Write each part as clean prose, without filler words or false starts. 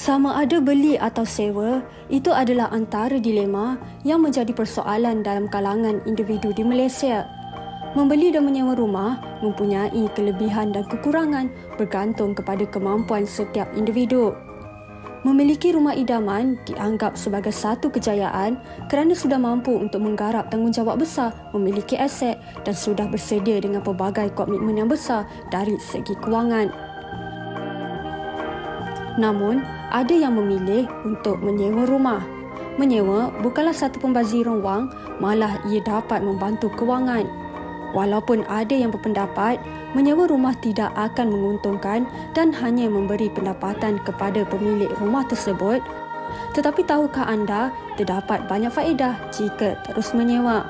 Sama ada beli atau sewa, itu adalah antara dilema yang menjadi persoalan dalam kalangan individu di Malaysia. Membeli dan menyewa rumah mempunyai kelebihan dan kekurangan bergantung kepada kemampuan setiap individu. Memiliki rumah idaman dianggap sebagai satu kejayaan kerana sudah mampu untuk menggarap tanggungjawab besar, memiliki aset dan sudah bersedia dengan pelbagai komitmen yang besar dari segi kewangan. Namun, ada yang memilih untuk menyewa rumah. Menyewa bukanlah satu pembaziran wang, malah ia dapat membantu kewangan. Walaupun ada yang berpendapat menyewa rumah tidak akan menguntungkan dan hanya memberi pendapatan kepada pemilik rumah tersebut, tetapi tahukah anda terdapat banyak faedah jika terus menyewa?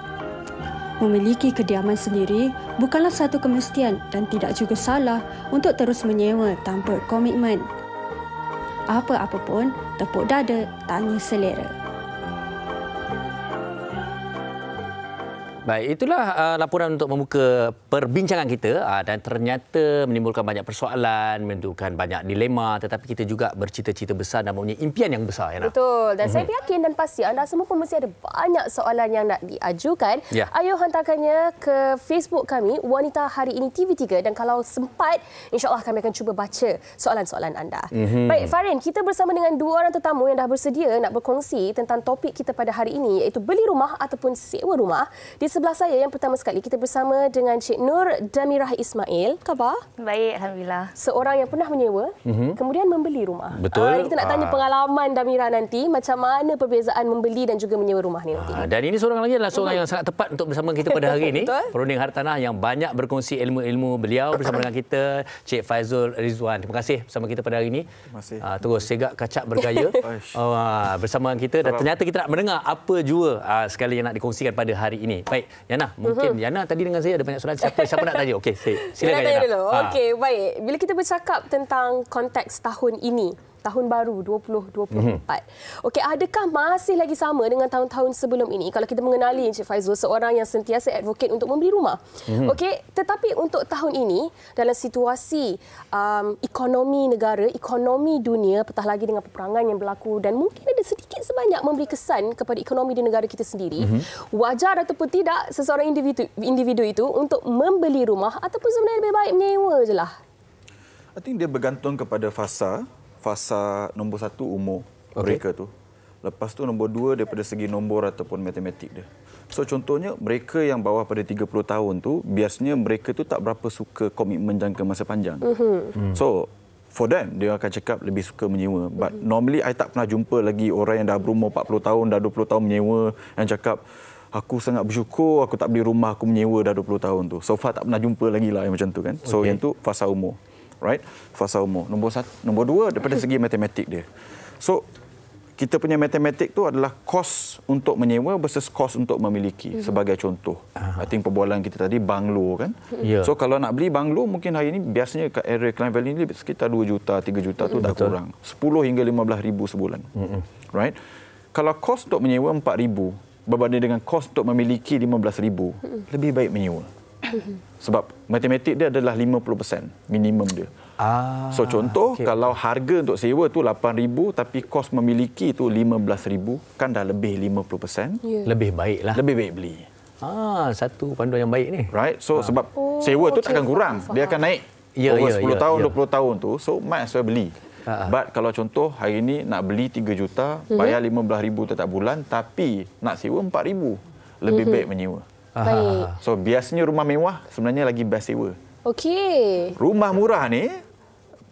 Memiliki kediaman sendiri bukanlah satu kemestian dan tidak juga salah untuk terus menyewa tanpa komitmen. Apa-apa pun, tepuk dada, tanya selera. Baik, itulah laporan untuk membuka perbincangan kita dan ternyata menimbulkan banyak persoalan, menimbulkan banyak dilema, tetapi kita juga bercita-cita besar dan mempunyai impian yang besar. Yana. Betul, dan saya yakin dan pasti anda semua pun mesti ada banyak soalan yang nak diajukan. Ya. Ayo hantarkannya ke Facebook kami, Wanita Hari Ini TV3, dan kalau sempat, insyaAllah kami akan cuba baca soalan-soalan anda. Baik, Farin, kita bersama dengan dua orang tetamu yang dah bersedia nak berkongsi tentang topik kita pada hari ini, iaitu beli rumah ataupun sewa rumah. Di sebelah saya yang pertama sekali kita bersama dengan Cik Nur Damirah Ismail. Khabar? Baik, alhamdulillah. Seorang yang pernah menyewa, kemudian membeli rumah. Betul. Kita nak tanya pengalaman Damirah nanti, macam mana perbezaan membeli dan juga menyewa rumah ni nanti. Dan ini seorang lagi adalah seorang yang sangat tepat untuk bersama kita pada hari ini. Perunding Hartanah yang banyak berkongsi ilmu-ilmu beliau bersama dengan kita, Cik Faizul Rizwan. Terima kasih bersama kita pada hari ini. Terima kasih. Terus segak kacak bergaya bersama kita, dan ternyata kita nak mendengar apa jua sekali yang nak dikongsikan pada hari ini. Baik, Yana, mungkin Yana tadi dengan saya ada banyak soalan. Siapa nak tanya? Okey, silakan Yana. Dulu. Okey, baik. Bila kita bercakap tentang konteks tahun ini, tahun baru 2024. Okey, adakah masih lagi sama dengan tahun-tahun sebelum ini? Kalau kita mengenali Encik Faizul, seorang yang sentiasa advocate untuk membeli rumah. Okey, tetapi untuk tahun ini, dalam situasi ekonomi negara, ekonomi dunia, petah lagi dengan peperangan yang berlaku dan mungkin ada sedikit sebanyak memberi kesan kepada ekonomi di negara kita sendiri, wajar ataupun tidak seseorang individu itu untuk membeli rumah ataupun sebenarnya lebih baik menyewa je lah? I think dia bergantung kepada fasa nombor satu umur mereka tu. Lepas tu nombor dua daripada segi nombor ataupun matematik dia. So contohnya mereka yang bawah pada 30 tahun tu biasanya mereka tu tak berapa suka komitmen jangka masa panjang. So for them dia akan cakap lebih suka menyewa. But normally I tak pernah jumpa lagi orang yang dah berumur 40 tahun, dah 20 tahun menyewa yang cakap aku sangat bersyukur aku tak beli rumah, aku menyewa dah 20 tahun tu. So far tak pernah jumpa lagi lah yang macam tu kan. So yang tu fasa umur. Right? Fasa umur. Nombor dua daripada segi matematik dia. So kita punya matematik tu adalah kos untuk menyewa versus kos untuk memiliki. Sebagai contoh, I think perbualan kita tadi banglo kan. So kalau nak beli banglo mungkin hari ini biasanya kat area Klang Valley ni sekitar 2 juta, 3 juta tu dah kurang. 10 hingga 15 ribu sebulan. Right? Kalau kos untuk menyewa 4 ribu berbanding dengan kos untuk memiliki 15 ribu, lebih baik menyewa. Sebab matematik dia adalah 50% minimum dia. So contoh kalau harga untuk sewa tu 8,000 tapi kos memiliki tu 15,000, kan dah lebih 50%. Lebih baiklah. Lebih baik beli. Satu panduan yang baik ni. Right? So sebab sewa tu takkan kurang. Dia akan naik. Over 10 tahun, 20 tahun tu. So might as well beli. But kalau contoh hari ni nak beli 3 juta, bayar 15,000 setiap bulan tapi nak sewa 4,000, lebih baik menyewa. Baik. So biasanya rumah mewah sebenarnya lagi best sewa. Okey. Rumah murah ni,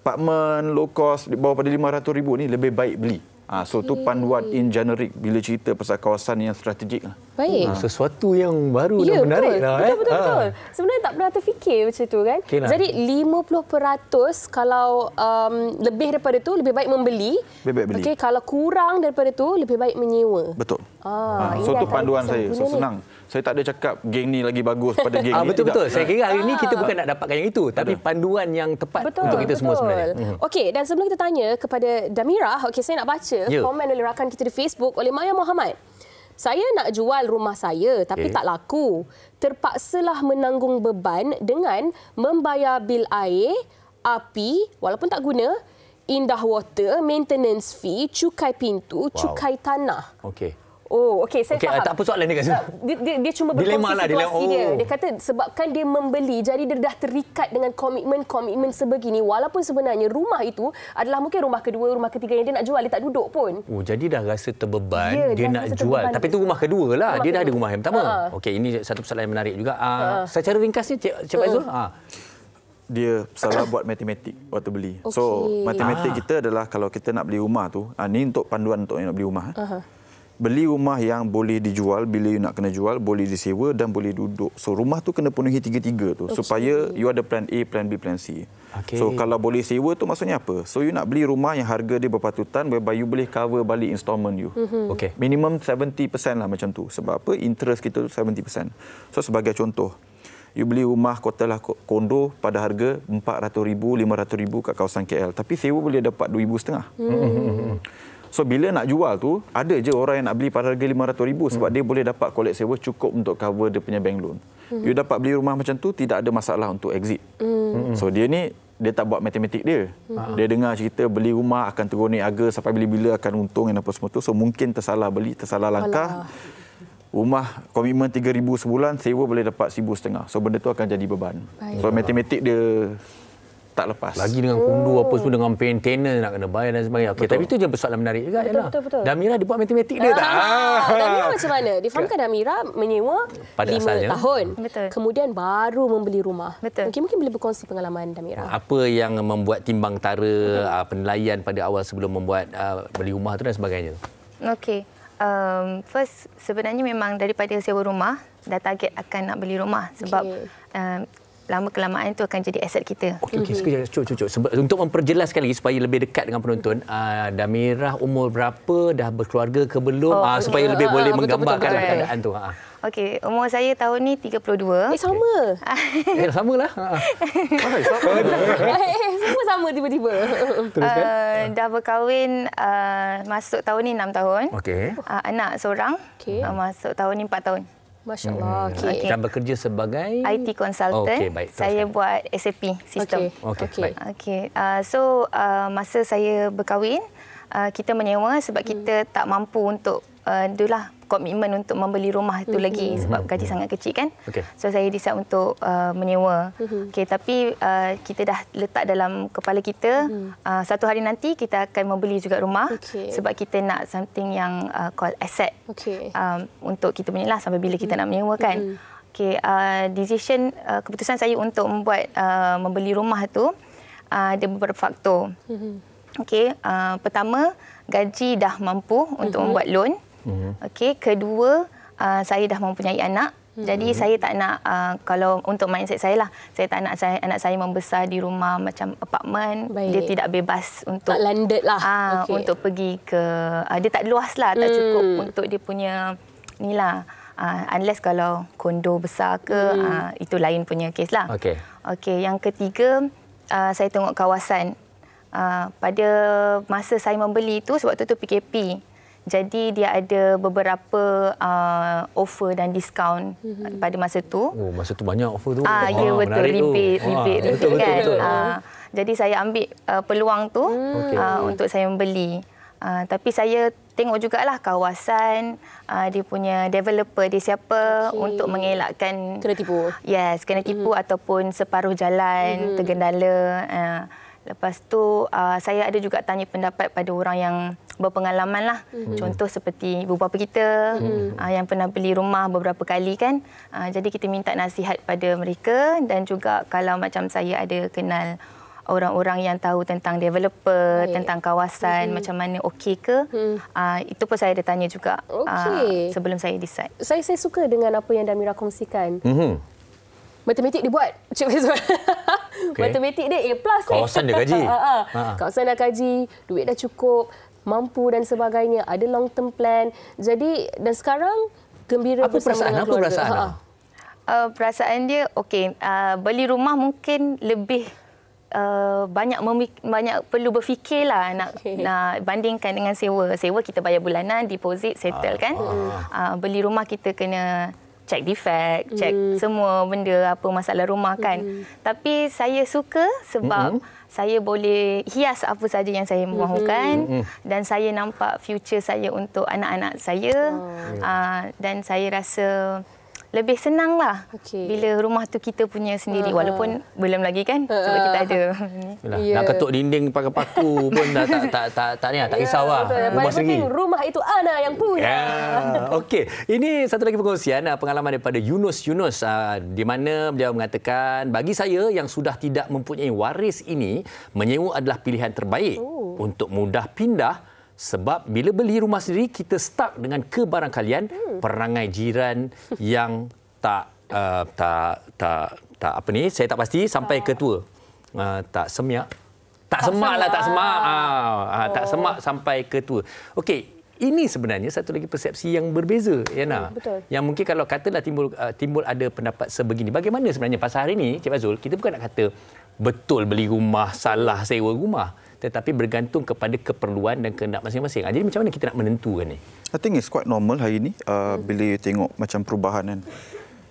apartmen low cost di bawah pada 500,000 ni lebih baik beli. So tu panduan in generic bila cerita pasal kawasan yang strategik lah. Baik. Sesuatu yang baru dan menarik lah. Betul. Sebenarnya tak pernah terfikir macam tu kan. Jadi 50% kalau lebih daripada tu lebih baik membeli. Lebih baik beli. Okey, kalau kurang daripada tu lebih baik menyewa. Betul. So tu panduan saya. So senang. Saya tak ada cakap geng ni lagi bagus pada geng ni. Betul-betul. Saya kira hari ini kita bukan nak dapatkan yang itu, tapi panduan yang tepat untuk kita semua sebenarnya. Okey, dan sebelum kita tanya kepada Damirah, saya nak baca komen oleh rakan kita di Facebook oleh Maya Muhammad. Saya nak jual rumah saya tapi tak laku. Terpaksalah menanggung beban dengan membayar bil air, api walaupun tak guna. indah water, maintenance fee, cukai pintu, cukai tanah. Okey. Oh, okey, saya faham. Tak apa soalan dia kat sini. Dia cuma Dilema berkongsi lah, situasi dia. Dia kata sebabkan dia membeli, jadi dia dah terikat dengan komitmen sebegini. Walaupun sebenarnya rumah itu adalah mungkin rumah kedua, rumah ketiga yang dia nak jual. Dia tak duduk pun. Oh, jadi dah rasa terbeban, Ya, dia dah nak rasa jual. terbeban. Tapi itu rumah kedua lah. Dia dah ada rumah yang pertama. Ha. Okey, ini satu persoalan yang menarik juga. Secara ringkasnya, Cik Faizul, Dia salah buat matematik waktu beli. So, matematik kita adalah kalau kita nak beli rumah tu, ni untuk panduan untuk nak beli rumah. Beli rumah yang boleh dijual bila you nak kena jual, boleh disewa dan boleh duduk. So rumah tu kena penuhi tiga-tiga tu supaya you ada plan A, plan B, plan C. So kalau boleh sewa tu maksudnya apa? So you nak beli rumah yang harga dia berpatutan whereby you boleh cover balik installment you. Minimum 70% lah macam tu. Sebab apa? Interest kita tu 70%. So sebagai contoh, you beli rumah katalah kondo pada harga RM400,000, RM500,000 kat kawasan KL. Tapi sewa boleh dapat RM2,500. So bila nak jual tu, ada je orang yang nak beli pada harga RM500,000 sebab dia boleh dapat collect sewa cukup untuk cover dia punya bank loan. You dapat beli rumah macam tu, tidak ada masalah untuk exit. So dia tak buat matematik dia. Dia dengar cerita beli rumah akan turun naik harga sampai bila-bila akan untung dan apa semua tu. So mungkin tersalah beli, tersalah langkah. Rumah komitmen RM3,000 sebulan, sewa boleh dapat RM1,500. So benda tu akan jadi beban. So matematik dia tak lepas. Lagi dengan kondo apa semua, dengan maintenance nak kena bayar dan sebagainya. Okey, tapi itu je persoalan menarik juga. Betul. Damira dia buat matematik dia tak? Damira macam mana? Difahamkan Damira menyewa Pada 5 asalnya. tahun. Betul. Kemudian baru membeli rumah. Betul. Mungkin boleh berkongsi pengalaman Damira. Apa yang membuat timbang tara penilaian pada awal sebelum membuat beli rumah tu dan sebagainya? Okey. First, sebenarnya memang daripada sewa rumah, dah target akan nak beli rumah. Sebab lama-kelamaan itu akan jadi aset kita. Okey, sekejap. Untuk memperjelaskan lagi supaya lebih dekat dengan penonton, Damira umur berapa, dah berkeluarga ke belum, supaya lebih boleh menggambarkan keadaan tu. Okey, umur saya tahun ni 32. Sama. Samalah. Sama tiba-tiba. Dah berkahwin, masuk tahun ni 6 tahun. Okey. Anak seorang, masuk tahun ni 4 tahun. Masya Allah. Okay. Dan bekerja sebagai IT consultant. Okey, baik. Saya buat SAP sistem. Okey, baik. Okey. So masa saya berkahwin, kita menyewa sebab kita tak mampu untuk itulah komitmen untuk membeli rumah itu lagi sebab gaji sangat kecil kan. So saya decide untuk menyewa. Okey, tapi kita dah letak dalam kepala kita satu hari nanti kita akan membeli juga rumah sebab kita nak something yang called asset. Untuk kita punya lah sampai bila kita nak menyewa kan. Okey, keputusan saya untuk membuat membeli rumah tu ada beberapa faktor. Okey, pertama gaji dah mampu untuk membuat loan. Okey, kedua saya dah mempunyai anak. Jadi saya tak nak kalau untuk mindset saya lah, saya tak nak anak saya membesar di rumah macam apartmen. Dia tidak bebas untuk tak landed lah. Untuk pergi ke dia tak luas lah, tak cukup untuk dia punya ni lah. Unless kalau kondo besar ke itu lain punya kes lah. Okey, yang ketiga saya tengok kawasan. Pada masa saya membeli itu sebab tu PKP. Jadi dia ada beberapa offer dan diskaun pada masa tu. Oh, masa tu banyak offer tu. Ya betul, rebate kan. Jadi saya ambil peluang tu untuk saya membeli. Tapi saya tengok jugalah kawasan, dia punya developer dia siapa untuk mengelakkan kena tipu. Yes, kena tipu ataupun separuh jalan tergendala. Lepas tu saya ada juga tanya pendapat pada orang yang berpengalaman lah. Contoh seperti ibu bapa kita yang pernah beli rumah beberapa kali kan. Jadi kita minta nasihat pada mereka dan juga kalau macam saya ada kenal orang-orang yang tahu tentang developer, tentang kawasan, macam mana okey ke. Itu pun saya ada tanya juga sebelum saya decide. Saya suka dengan apa yang Damira kongsikan. Matematik dia buat, Cik Faizul. Matematik dia A+. Kawasan dia gaji. Kawasan dah gaji, duit dah cukup, mampu dan sebagainya. Ada long term plan. Jadi, dan sekarang gembira bersama dengan keluarga. Perasaan dia, okey. Beli rumah mungkin lebih banyak perlu berfikirlah nak bandingkan dengan sewa. Sewa kita bayar bulanan, deposit, settle kan. Beli rumah kita kena cek defect, cek semua benda apa masalah rumah kan. Tapi saya suka sebab saya boleh hias apa saja yang saya mahukan dan saya nampak future saya untuk anak-anak saya. Dan saya rasa lebih senang lah bila rumah tu kita punya sendiri walaupun belum lagi kan sebab kita ada. Nak ketuk dinding pakai paku pun tak risau lah. Rumah sendiri. Rumah itu Ana yang punya. Okey, ini satu lagi perkongsian pengalaman daripada Yunus di mana beliau mengatakan bagi saya yang sudah tidak mempunyai waris ini menyewa adalah pilihan terbaik untuk mudah pindah. Sebab bila beli rumah sendiri kita stuck dengan kebarangkalian perangai jiran yang tak apa ni saya tak pasti sampai ketua tak semak sampai ketua. Okey, ini sebenarnya satu lagi persepsi yang berbeza Yana. Betul. Yang mungkin kalau katalah timbul ada pendapat sebegini. Bagaimana sebenarnya pasal hari ini Cik Fazul kita bukan nak kata betul beli rumah salah sewa rumah, tetapi bergantung kepada keperluan dan kehendak masing-masing. Jadi macam mana kita nak menentukan ni? I think it's quite normal hari ni bila you tengok macam perubahan kan.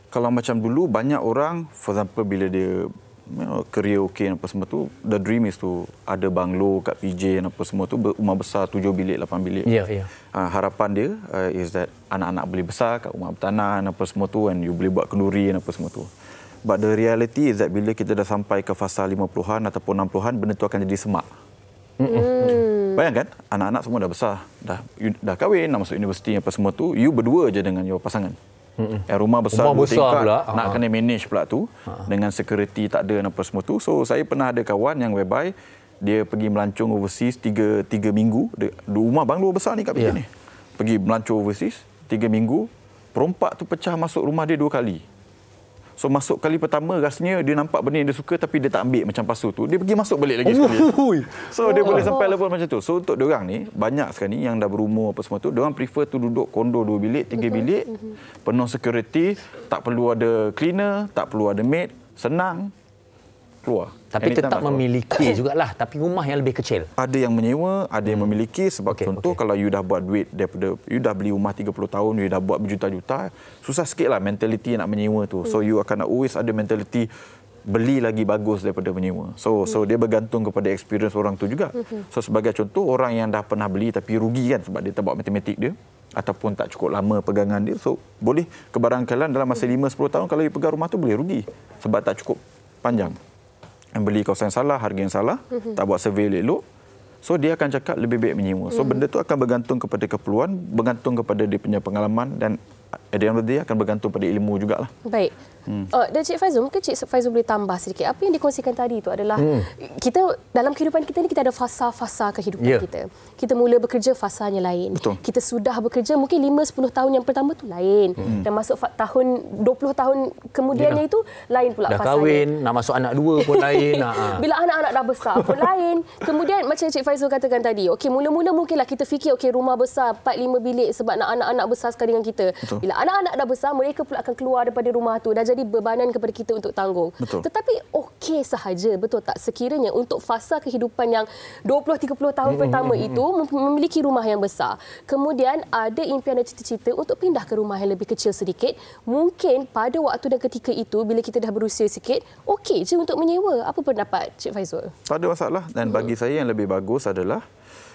Kalau macam dulu banyak orang, for example bila dia career okey apa semua tu, the dream is tu ada banglo kat PJ apa semua tu, rumah besar 7 bilik, 8 bilik. Ya. Harapan dia is that anak-anak boleh besar kat rumah bertanah apa semua tu and you boleh buat kenduri apa semua tu. But the reality is that bila kita dah sampai ke fasa 50-an ataupun 60-an, benda tu akan jadi semak. Bayangkan anak-anak semua dah besar, dah kahwin, dah masuk universiti apa semua tu, you berdua je dengan your pasangan. Rumah besar tingkat pula, nak kena manage pula tu dengan security tak ada apa semua tu. So saya pernah ada kawan yang whereby dia pergi melancong overseas 3 minggu, rumah banglo besar ni kat PJ ni. Pergi melancong overseas 3 minggu, perompak tu pecah masuk rumah dia 2 kali. So masuk kali pertama rasanya dia nampak benda yang dia suka tapi dia tak ambil macam pasu tu. Dia pergi masuk balik lagi sekali. So dia boleh sampai level macam tu. So untuk diorang ni banyak sekali yang dah berumur apa semua tu, diorang prefer tu duduk kondo 2 bilik, 3 bilik, penuh security, tak perlu ada cleaner, tak perlu ada maid, senang keluar. Tapi tetap memiliki jugalah, tapi rumah yang lebih kecil. Ada yang menyewa, ada yang memiliki sebab contoh kalau you dah buat duit daripada you dah beli rumah 30 tahun, you dah buat berjuta-juta, susah sikitlah mentaliti nak menyewa tu. So you akan always ada mentaliti beli lagi bagus daripada menyewa. So dia bergantung kepada experience orang tu juga. So sebagai contoh orang yang dah pernah beli tapi rugi kan sebab dia tak buat matematik dia ataupun tak cukup lama pegangan dia, so boleh kebarangkalian dalam masa 5-10 tahun kalau you pegang rumah tu boleh rugi sebab tak cukup panjang. Yang beli kawasan yang salah, harga yang salah, tak buat survey elok. So dia akan cakap lebih baik menyewa. So benda tu akan bergantung kepada keperluan, bergantung kepada dia punya pengalaman dan at the end of the day akan bergantung pada ilmu jugalah. Baik. Dan Cik Faizul, mungkin Cik Faizul boleh tambah sedikit. Apa yang dikongsikan tadi itu adalah kita dalam kehidupan kita ni kita ada fasa-fasa kehidupan kita. Kita mula bekerja fasanya lain. Betul. Kita sudah bekerja mungkin 5-10 tahun yang pertama tu lain. Dan masuk tahun 20 tahun kemudiannya itu lain pula dah fasanya. Dah kahwin, nak masuk anak 2 pun lain. Bila anak-anak dah besar pun lain. Kemudian macam Cik Faizul katakan tadi, okey mula-mula mungkinlah kita fikir okey rumah besar 4-5 bilik sebab nak anak-anak besar sekali dengan kita. Betul. Bila anak-anak dah besar, mereka pula akan keluar daripada rumah tu, dah jadi bebanan kepada kita untuk tanggung. Betul. Tetapi okey sahaja, betul tak? Sekiranya untuk fasa kehidupan yang 20-30 tahun pertama itu memiliki rumah yang besar. Kemudian ada impian dan cita-cita untuk pindah ke rumah yang lebih kecil sedikit. Mungkin pada waktu dan ketika itu, bila kita dah berusia sikit, okey je untuk menyewa. Apa pendapat Cik Faizul? Tak ada masalah. Dan bagi saya yang lebih bagus adalah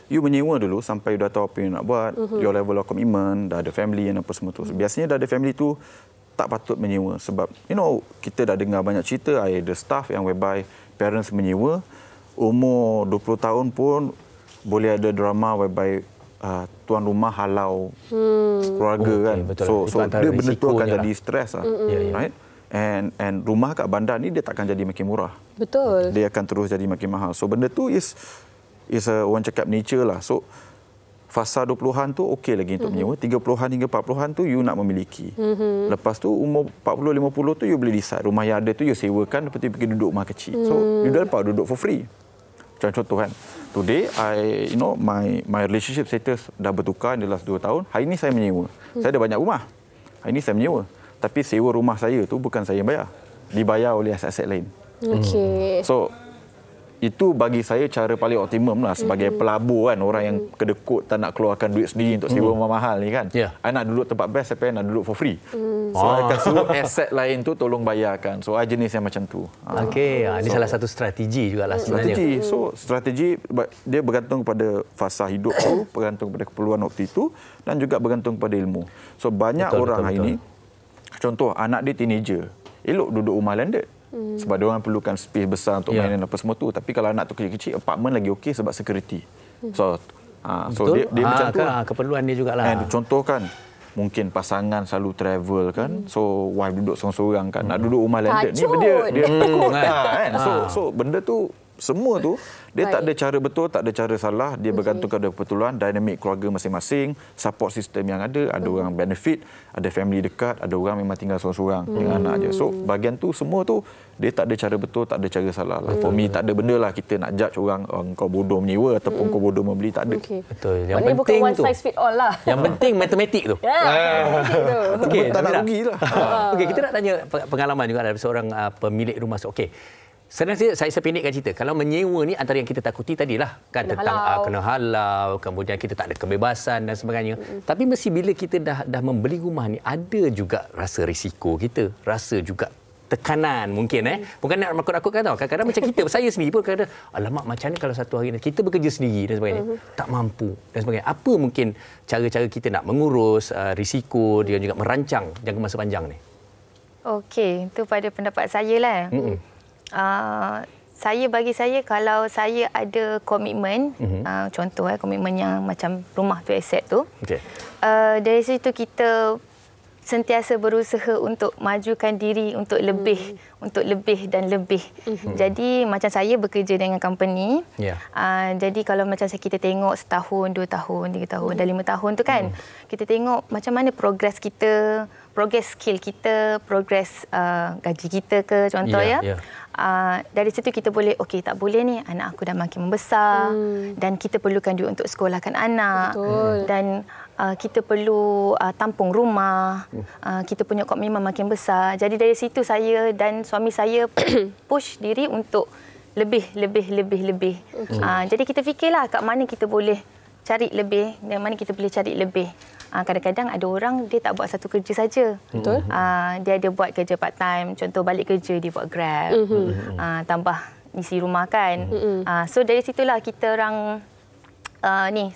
you menyewa dulu sampai you dah tahu apa yang nak buat, your level of commitment, dah ada family dan apa semua tu. Biasanya dah ada family tu tak patut menyewa sebab kita dah dengar banyak cerita ada staff yang whereby parents menyewa umur 20 tahun pun boleh ada drama whereby tuan rumah halau keluarga kan. Betul. So dia benda tu akan jadi stres lah. Right? And rumah kat bandar ni dia takkan jadi makin murah. Betul. Dia akan terus jadi makin mahal. So benda tu is orang cakap nature lah. So fasa 20-an tu okey lagi untuk menyewa. 30-an hingga 40-an tu you nak memiliki. Lepas tu umur 40-50 tu you boleh decide. Rumah yang ada tu you sewakan, lepas tu pergi duduk rumah kecil. So you dah dapat duduk for free. Macam contoh kan. Today my relationship status dah bertukar in the last 2 tahun. Hari ni saya menyewa. Saya ada banyak rumah. Hari ni saya menyewa. Tapi sewa rumah saya tu bukan saya yang bayar. Dibayar oleh aset-aset lain. Okey. So itu bagi saya cara paling optimum lah sebagai pelabur kan, orang yang kedekut tak nak keluarkan duit sendiri untuk sewa rumah mahal ni kan. I nak duduk tempat best tapi I nak duduk for free. So I akan suruh aset lain tu tolong bayarkan. So I jenis yang macam tu. Okey, ini salah satu strategi jugalah sebenarnya. Strategi dia bergantung pada fasa hidup tu, bergantung pada keperluan waktu itu dan juga bergantung pada ilmu. So banyak orang hari ini, contoh anak dia teenager, elok duduk rumah landed. Sebab dia orang perlukan space besar untuk mainan apa semua tu. Tapi kalau anak tu kecil-kecil, apartmen lagi okey sebab security. So dia macam tu. Keperluan dia jugalah. Contoh kan, mungkin pasangan selalu travel kan. So wife duduk seorang-seorang kan. Nak duduk rumah landed ni dia takut kan. So benda tu semua tu dia tak ada cara betul, tak ada cara salah. Dia bergantung kepada kebetulan, dinamik keluarga masing-masing, support system yang ada orang benefit, ada family dekat, ada orang memang tinggal seorang-seorang dengan anak je. So bahagian tu semua tu dia tak ada cara betul, tak ada cara salah lah. For me tak ada benda lah kita nak judge orang kau bodoh menyewa ataupun kau bodoh membeli, tak ada. Betul. Yang penting bukan one tu, size fit all lah. Yang penting matematik tu. Okey, tak nak rugi lah. Okey, kita nak tanya pengalaman juga dari seorang pemilik rumah. Okey. Sebenarnya saya pendekkan cerita. Kalau menyewa ni antara yang kita takuti tadilah kan tentang kena halau, kemudian kita tak ada kebebasan dan sebagainya. Tapi mesti bila kita dah membeli rumah ni ada juga rasa risiko kita, rasa juga tekanan mungkin bukan nak nakut-nakutkan tau. Kadang-kadang macam kita, saya sendiri pun kadang alamak macam ni kalau satu hari kita bekerja sendiri dan sebagainya, tak mampu dan sebagainya. Apa mungkin cara-cara kita nak mengurus risiko dan juga merancang jangka masa panjang ni? Okey, itu pada pendapat saya lah. Bagi saya kalau saya ada komitmen, contoh komitmen yang macam rumah tu aset tu, dari situ kita sentiasa berusaha untuk majukan diri untuk lebih dan lebih. Jadi macam saya bekerja dengan company. Jadi kalau macam kita tengok setahun, 2 tahun, 3 tahun, dah 5 tahun tu kan, kita tengok macam mana progres kita, progres skill kita, progres gaji kita ke contoh dari situ kita boleh okey tak boleh ni anak aku dah makin membesar dan kita perlukan duit untuk sekolahkan anak. Dan kita perlu tampung rumah, kita punya komitmen makin besar. Jadi dari situ saya dan suami saya push diri untuk lebih. Jadi kita fikirlah kat mana kita boleh cari lebih dan mana kita boleh cari lebih. Kadang-kadang ada orang dia tak buat satu kerja saja. Betul. Dia ada buat kerja part time, contoh balik kerja dia buat Grab. Tambah isi rumah kan. So dari situlah kita orang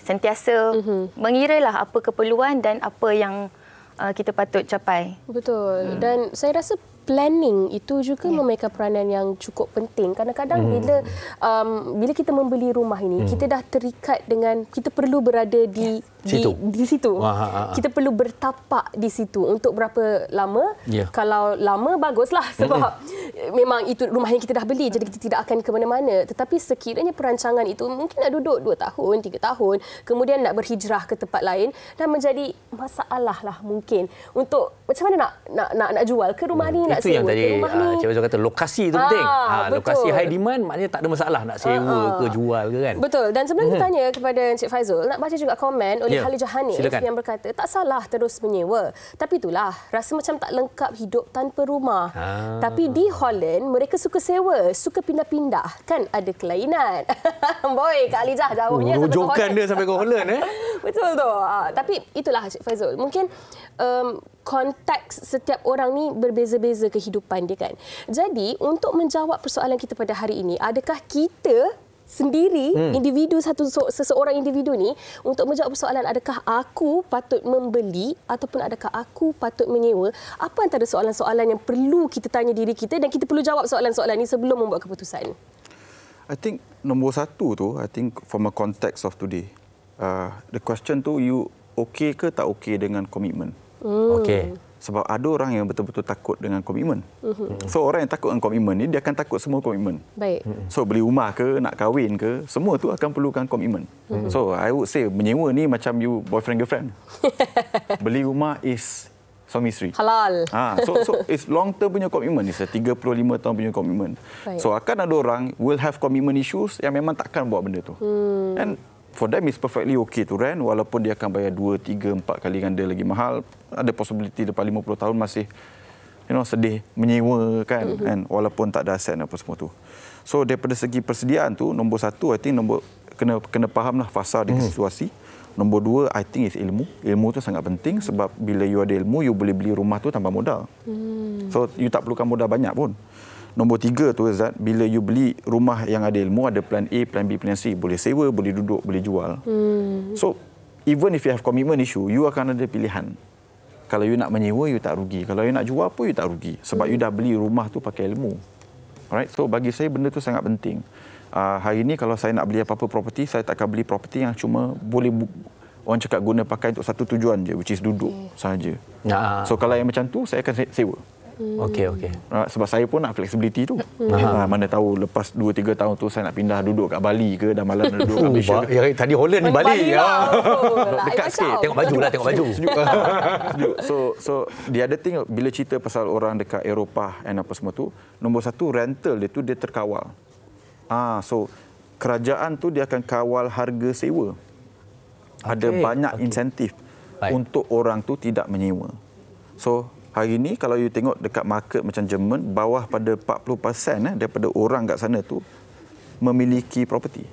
sentiasa mengiralah apa keperluan dan apa yang kita patut capai. Betul. Dan saya rasa planning itu juga memainkan peranan yang cukup penting. Kadang-kadang bila kita membeli rumah ini, kita dah terikat dengan kita perlu berada di situ. Kita perlu bertapak di situ untuk berapa lama. Kalau lama baguslah sebab memang itu rumah yang kita dah beli, jadi kita tidak akan ke mana-mana. Tetapi sekiranya perancangan itu mungkin nak duduk 2 tahun, 3 tahun, kemudian nak berhijrah ke tempat lain dan menjadi masalah lah mungkin untuk macam mana nak jual ke rumah ni, nak itu sewa yang tadi ke rumah ni. Cik Fazul kata lokasi tu penting. Lokasi high demand maknanya tak ada masalah nak sewa ke jual ke kan. Betul. Dan sebenarnya kita tanya kepada Encik Faizul, nak baca juga komen oleh Khalijah Hanif yang berkata tak salah terus menyewa. Tapi itulah rasa macam tak lengkap hidup tanpa rumah. Tapi di Holland mereka suka sewa, suka pindah-pindah. Kan ada kelainan. Boy, Kak Khalijah jauhnya sampai ke Holland. Rujukan dia sampai ke Holland Betul tu. Tapi itulah Encik Faizul. Mungkin konteks setiap orang ni berbeza-beza kehidupan dia kan. Jadi untuk menjawab persoalan kita pada hari ini, adakah kita sendiri individu seseorang individu ni untuk menjawab persoalan adakah aku patut membeli ataupun adakah aku patut menyewa, apa antara soalan-soalan yang perlu kita tanya diri kita dan kita perlu jawab soalan-soalan ni sebelum membuat keputusan? I think nombor satu tu, I think from a context of today, the question tu you okay ke tak okay dengan komitmen? Okey. Sebab ada orang yang betul-betul takut dengan komitmen. So orang yang takut dengan komitmen ni dia akan takut semua komitmen. Baik. So beli rumah ke, nak kahwin ke, semua tu akan perlukan komitmen. So I would say menyewa ni macam you boyfriend girlfriend. Beli rumah is suami isteri. Halal. So it's long term punya komitmen, it's a 35 tahun punya komitmen. So akan ada orang will have commitment issues yang memang takkan buat benda tu. And for them it's perfectly okay to rent walaupun dia akan bayar 2, 3, 4 kali ganda lagi mahal. Ada possibility lepas 50 tahun masih sedih menyewa kan, walaupun tak ada aset apa semua tu. So daripada segi persediaan tu, nombor satu I think kena fahamlah fasa dengan situasi. Nombor dua, I think is ilmu. Ilmu tu sangat penting sebab bila you ada ilmu, you boleh beli rumah tu tanpa modal. So you tak perlukan modal banyak pun. Nombor tiga tu Zat, bila you beli rumah yang ada ilmu, ada plan A, plan B, plan C. Boleh sewa, boleh duduk, boleh jual. So even if you have commitment issue, you akan ada pilihan. Kalau you nak menyewa, you tak rugi. Kalau you nak jual pun, you tak rugi. Sebab you dah beli rumah tu pakai ilmu. Alright, so bagi saya benda tu sangat penting. Hari ini kalau saya nak beli apa-apa property, saya tak akan beli property yang cuma boleh orang cakap guna pakai untuk satu tujuan je, which is duduk sahaja. So kalau yang macam tu, saya akan sewa. Okey. Sebab saya pun nak flexibility tu. Mana tahu lepas 2-3 tahun tu saya nak pindah duduk kat Bali ke, dah malas nak duduk kat Malaysia. Tadi Holland ni Bali. Dekat sikit. Tengok baju. Sejuk. So the other thing, bila cerita pasal orang dekat Eropah dan apa semua tu, nombor satu, rental dia tu dia terkawal. So kerajaan tu dia akan kawal harga sewa. Ada banyak insentif untuk orang tu tidak menyewa. So hari ini kalau you tengok dekat market macam Jerman, bawah pada 40% daripada orang kat sana tu memiliki property.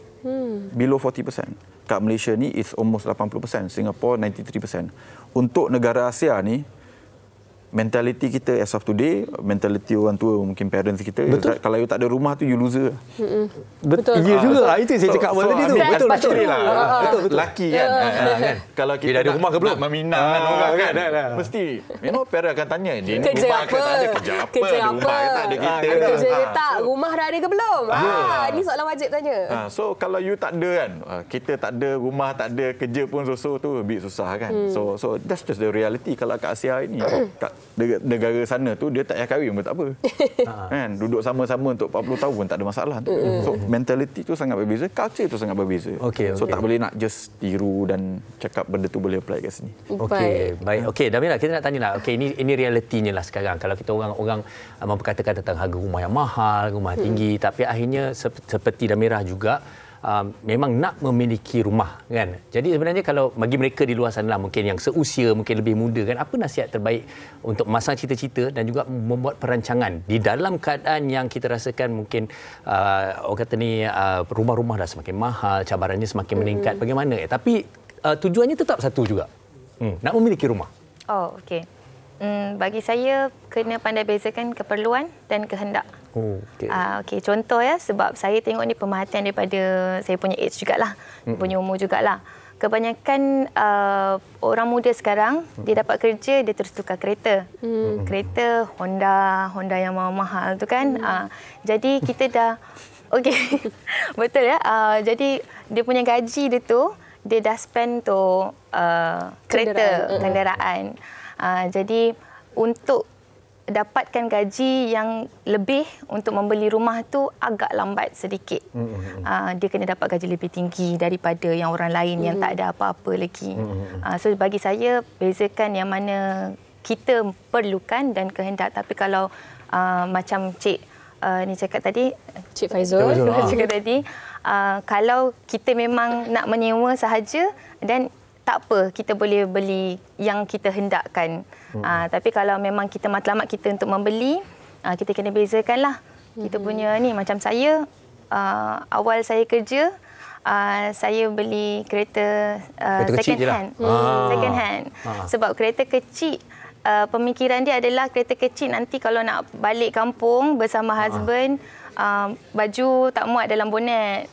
Below 40%. Kat Malaysia ni is almost 80%, Singapore 93%. Untuk negara Asia ni, mentality kita as of today, mentality orang tua, mungkin parents kita, kalau you tak ada rumah tu you loser. Betul. Ya juga. Itu saya cakap awal tadi tu. Betul lah. Betul. Laki kan. Kalau kita ada rumah ke belum? Nak meminang orang kan. Mesti parents akan tanya, dia ni Kerja rumah apa? ke tak ada, kerja apa? Rumah ke tak ada kita. Kerja ke tak? Rumah dah ada ke belum? Ini soalan wajib tanya. So kalau you tak ada kan, kita tak ada rumah, tak ada kerja pun tu a bit susah kan. So that's just the reality. Kalau kat Asia ini, kat negara sana tu dia tak payah kahwin pun tak apa. Kan, duduk sama-sama untuk 40 tahun pun tak ada masalah. So mentality tu sangat berbeza, culture tu sangat berbeza. So tak boleh nak just tiru dan cakap benda tu boleh apply kat sini. Baik. Okey, Damira, kita nak tanyalah. Okey, ini realitinya lah sekarang. Kalau kita orang memperkatakan tentang harga rumah yang mahal, rumah tinggi, tapi akhirnya seperti Damira juga memang nak memiliki rumah kan. Jadi sebenarnya kalau bagi mereka di luar sana lah, mungkin yang seusia, mungkin lebih muda kan, apa nasihat terbaik untuk memasang cita-cita dan juga membuat perancangan di dalam keadaan yang kita rasakan mungkin orang kata ni rumah-rumah dah semakin mahal, cabarannya semakin meningkat, bagaimana tapi tujuannya tetap satu juga, nak memiliki rumah. Okey. Bagi saya kena pandai bezakan keperluan dan kehendak. Okey, contoh sebab saya tengok ni pemerhatian daripada saya punya age jugalah, punya umur jugalah. Kebanyakan orang muda sekarang dia dapat kerja, dia terus tukar kereta. Kereta Honda yang mahal tu kan. Jadi kita dah betul jadi dia punya gaji dia tu dia dah spend tu kenderaan. Jadi untuk dapatkan gaji yang lebih untuk membeli rumah tu agak lambat sedikit. Dia kena dapat gaji lebih tinggi daripada yang orang lain yang tak ada apa-apa lagi. So bagi saya bezakan yang mana kita perlukan dan kehendak. Tapi kalau macam Cik ni cakap tadi, Cik Faizul cakap tadi, kalau kita memang nak menyewa sahaja dan tak apa, kita boleh beli yang kita hendakkan. Tapi kalau memang kita matlamat kita untuk membeli, kita kena bezakanlah. Kita punya ni, macam saya, awal saya kerja, saya beli kereta second hand. Second hand. Sebab kereta kecil, pemikiran dia adalah kereta kecil nanti kalau nak balik kampung bersama husband, baju tak muat dalam bonet.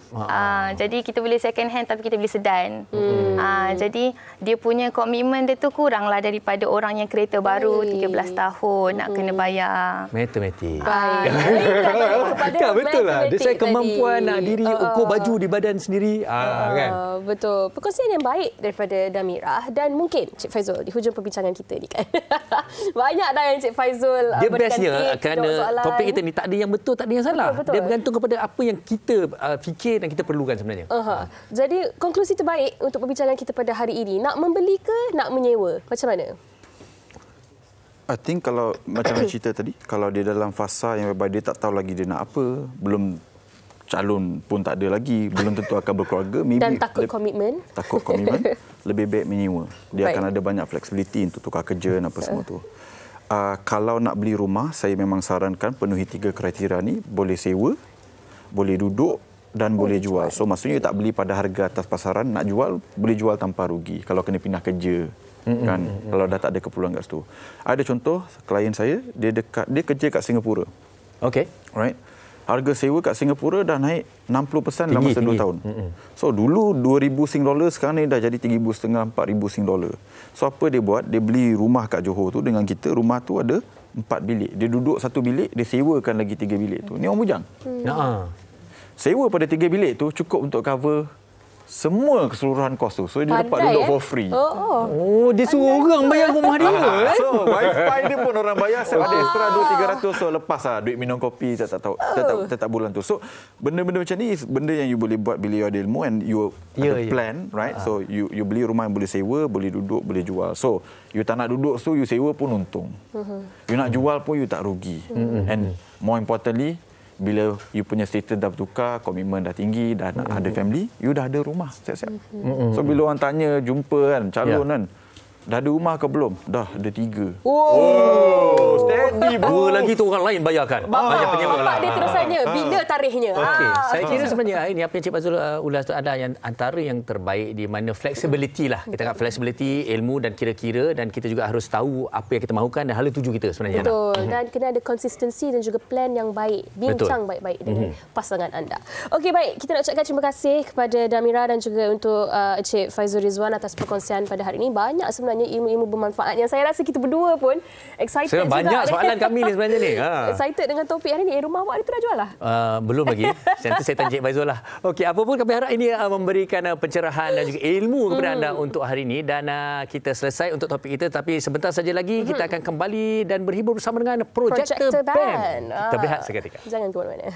Jadi kita boleh second hand tapi kita beli sedan. Jadi dia punya komitmen dia tu kuranglah daripada orang yang kereta baru 13 tahun nak kena bayar. Matematik. Kan betul lah. Dia saya kemampuan nak diri ukur baju di badan sendiri. Kan? Betul. Perkongsian yang baik daripada Damira dan mungkin Cik Faizul di hujung perbincangan kita ni kan. Banyak dah yang Cik Faizul dia bestnya kerana topik kita ni tak ada yang betul, tak ada yang salah. Betul. Dia bergantung kepada apa yang kita fikir dan kita perlukan sebenarnya. Jadi konklusi terbaik untuk perbincangan kita pada hari ini, nak membeli ke nak menyewa? Macam mana? I think kalau macam cerita tadi, kalau dia dalam fasa yang dia tak tahu lagi dia nak apa, belum calon pun tak ada lagi, belum tentu akan berkeluarga, maybe dan takut komitmen, lebih baik menyewa. Dia akan ada banyak flexibility untuk tukar kerja dan apa semua tu. kalau nak beli rumah, saya memang sarankan penuhi 3 kriteria ni. Boleh sewa, boleh duduk dan boleh jual. So maksudnya tak beli pada harga atas pasaran, nak jual, boleh jual tanpa rugi. Kalau kena pindah kerja, kan? Kalau dah tak ada keperluan kat situ. Ada contoh, klien saya, dia kerja kat Singapura. Okey. Right? Harga sewa kat Singapura dah naik 60% dalam masa 2 tahun. So dulu 2,000 Sing dollar, sekarang ni dah jadi 3,500, 4,000 Sing dollar. So apa dia buat? Dia beli rumah kat Johor tu dengan kita. Rumah tu ada 4 bilik. Dia duduk 1 bilik, dia sewakan lagi 3 bilik tu. Ni orang bujang. Sewa pada 3 bilik tu cukup untuk cover semua keseluruhan kos tu. So dia dapat duduk for free. Oh, dia suruh orang bayar rumah dia. So wifi dia pun orang bayar. Saya ada extra 200-300. So lepas duit minum kopi tetap bulan tu. So benda-benda macam ni benda yang you boleh buat bila you ada ilmu and you ada plan, right? So you beli rumah yang boleh sewa, boleh duduk, boleh jual. So you tak nak duduk tu, you sewa pun untung. You nak jual pun you tak rugi. And more importantly, bila you punya status dah bertukar, komitmen dah tinggi, dah nak ada family, you dah ada rumah siap-siap. So bila orang tanya, jumpa kan, calon kan, dah ada rumah ke belum? Dah ada 3. Oh, steady bro. 2 lagi tu orang lain bayarkan. Bayar penyewa lah. Bapak dia terusannya, bila tarikhnya? Okey, saya kira sebenarnya ini apa yang Cik Fazrul ulas tu ada yang antara yang terbaik di mana flexibility lah. Kita anggap flexibility, ilmu dan kira-kira, dan kita juga harus tahu apa yang kita mahukan dan hala tuju kita sebenarnya. Betul. Dan kena ada konsistensi dan juga plan yang baik. Bincang baik-baik dengan pasangan anda. Okey, baik. Kita nak ucapkan terima kasih kepada Damira dan juga untuk Cik Faizul Rizwan atas perkongsian pada hari ini. Banyak sebenarnya ilmu-ilmu bermanfaat yang saya rasa kita berdua pun excited juga. Banyak soalan kami ni sebenarnya ni. Excited dengan topik hari ni. Rumah awak itu dah jual lah? Belum lagi. Nanti saya tanya Cik Faizul lah. Okey, apa pun kami harap ini memberikan pencerahan dan juga ilmu kepada anda untuk hari ini. Dan kita selesai untuk topik kita. Tapi sebentar saja lagi kita akan kembali dan berhibur bersama dengan Projector Band. Kita berehat seketika. Jangan ke mana-mana.